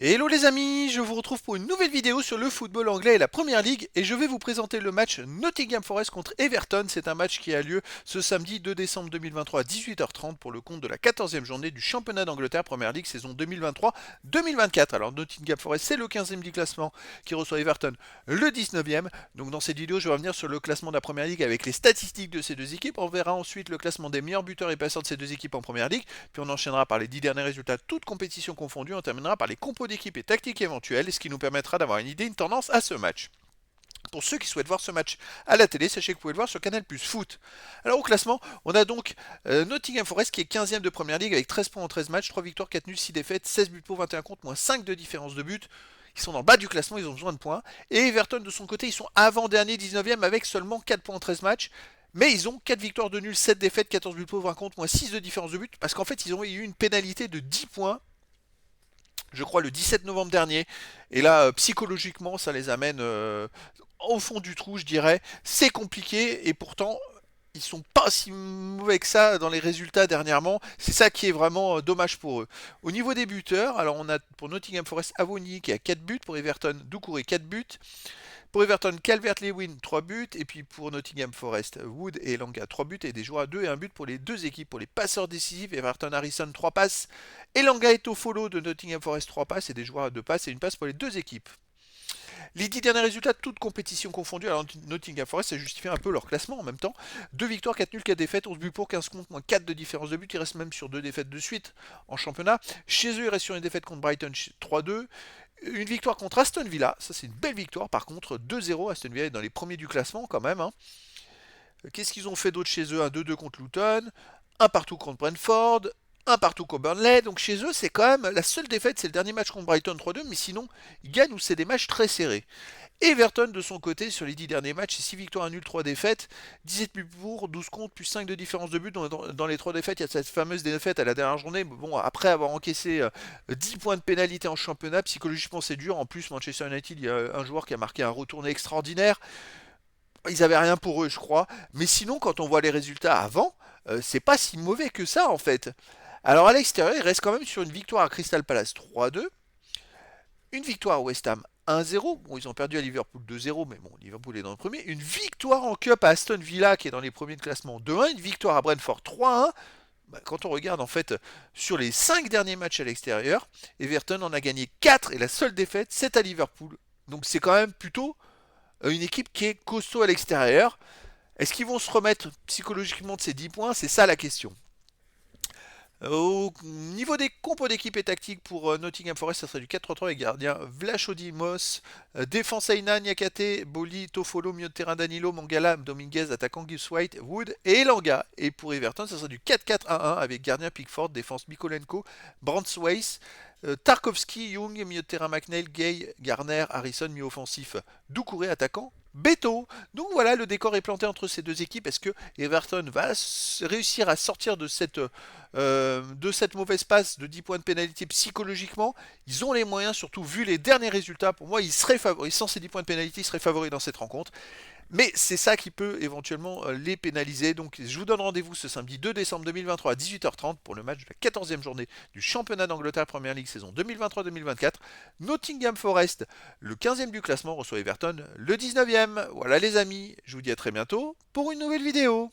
Hello les amis, je vous retrouve pour une nouvelle vidéo sur le football anglais et la Première Ligue et je vais vous présenter le match Nottingham Forest contre Everton. C'est un match qui a lieu ce samedi 2 décembre 2023 à 18h30 pour le compte de la 14e journée du championnat d'Angleterre Première Ligue saison 2023-2024. Alors Nottingham Forest c'est le 15e du classement qui reçoit Everton le 19e. Donc dans cette vidéo je vais revenir sur le classement de la Première Ligue avec les statistiques de ces deux équipes. On verra ensuite le classement des meilleurs buteurs et passeurs de ces deux équipes en Première Ligue. Puis on enchaînera par les 10 derniers résultats toutes compétitions confondues. On terminera par les compos d'équipe et tactiques éventuelles, ce qui nous permettra d'avoir une idée, une tendance à ce match. Pour ceux qui souhaitent voir ce match à la télé, sachez que vous pouvez le voir sur Canal Plus Foot. Alors au classement, on a donc Nottingham Forest qui est 15e de Première Ligue avec 13 points en 13 matchs, 3 victoires, 4 nuls, 6 défaites, 16 buts pour 21 contre, moins 5 de différence de but. Ils sont dans le bas du classement, ils ont besoin de points. Et Everton de son côté, ils sont avant-dernier 19e avec seulement 4 points en 13 matchs. Mais ils ont 4 victoires de nuls, 7 défaites, 14 buts pour 20 contre, moins 6 de différence de but. Parce qu'en fait, ils ont eu une pénalité de 10 points je crois, le 17 novembre dernier. Et là, psychologiquement, ça les amène au fond du trou, je dirais. C'est compliqué et pourtant, ils sont pas si mauvais que ça dans les résultats dernièrement. C'est ça qui est vraiment dommage pour eux. Au niveau des buteurs, alors on a pour Nottingham Forest Avoni qui a 4 buts, pour Everton Doucouré 4 buts, pour Everton, Calvert-Lewin, 3 buts. Et puis pour Nottingham Forest, Wood et Elanga, 3 buts. Et des joueurs à 2 et un but pour les deux équipes. Pour les passeurs décisifs, Everton Harrison, 3 passes. Elanga et Tofolo de Nottingham Forest, 3 passes. Et des joueurs à 2 passes et une passe pour les deux équipes. Les 10 derniers résultats, toutes compétitions confondues. Alors Nottingham Forest, ça justifie un peu leur classement en même temps. 2 victoires, 4 nuls, 4 défaites, 11 buts pour, 15 contre, moins 4 de différence de but. Ils restent même sur 2 défaites de suite en championnat. Chez eux, ils restent sur une défaite contre Brighton 3-2. Une victoire contre Aston Villa, ça c'est une belle victoire par contre, 2-0, Aston Villa est dans les premiers du classement quand même. Hein. Qu'est-ce qu'ils ont fait d'autre chez eux? Un 2-2 contre Luton, un partout contre Brentford, un partout contre Burnley, donc chez eux c'est quand même la seule défaite, c'est le dernier match contre Brighton 3-2, mais sinon ils gagnent ou c'est des matchs très serrés. Everton de son côté sur les 10 derniers matchs, c'est 6 victoires, 1 nul, 3 défaites, 17 buts pour, 12 contre, plus 5 de différence de but. Dans les 3 défaites, il y a cette fameuse défaite à la dernière journée. Bon, après avoir encaissé 10 points de pénalité en championnat, psychologiquement c'est dur. En plus, Manchester United, il y a un joueur qui a marqué un retourné extraordinaire. Ils avaient rien pour eux, je crois. Mais sinon, quand on voit les résultats avant, c'est pas si mauvais que ça en fait. Alors à l'extérieur, il reste quand même sur une victoire à Crystal Palace 3-2, une victoire à West Ham 1-0. Bon, ils ont perdu à Liverpool 2-0, mais bon, Liverpool est dans le premier. Une victoire en Cup à Aston Villa, qui est dans les premiers de classement 2-1. Une victoire à Brentford 3-1. Bah, quand on regarde en fait sur les 5 derniers matchs à l'extérieur, Everton en a gagné 4 et la seule défaite, c'est à Liverpool. Donc c'est quand même plutôt une équipe qui est costaud à l'extérieur. Est-ce qu'ils vont se remettre psychologiquement de ces 10 points? C'est ça la question. Au niveau des compos d'équipe et tactique pour Nottingham Forest, ça serait du 4-3-3 avec gardien Vlachodimos, défense Aina, Niakate, Boli, Tofolo, milieu de terrain Danilo, Mangala, Dominguez, attaquant Gibbs White, Wood et Elanga. Et pour Everton, ça serait du 4-4-1-1 avec gardien Pickford, défense Mikolenko, Brandsweiss, Tarkovsky, Young, milieu de terrain McNeil, Gay, Garner, Harrison, milieu offensif, Doucouré, attaquant Beto. Donc voilà, le décor est planté entre ces deux équipes. Est-ce que Everton va réussir à sortir de cette mauvaise passe de 10 points de pénalité psychologiquement? Ils ont les moyens, surtout vu les derniers résultats. Pour moi, ils seraient favoris. Sans ces 10 points de pénalité, ils seraient favoris dans cette rencontre. Mais c'est ça qui peut éventuellement les pénaliser. Donc je vous donne rendez-vous ce samedi 2 décembre 2023 à 18h30 pour le match de la 14e journée du championnat d'Angleterre Première Ligue saison 2023-2024. Nottingham Forest, le 15e du classement, reçoit Everton, le 19e. Voilà les amis, je vous dis à très bientôt pour une nouvelle vidéo.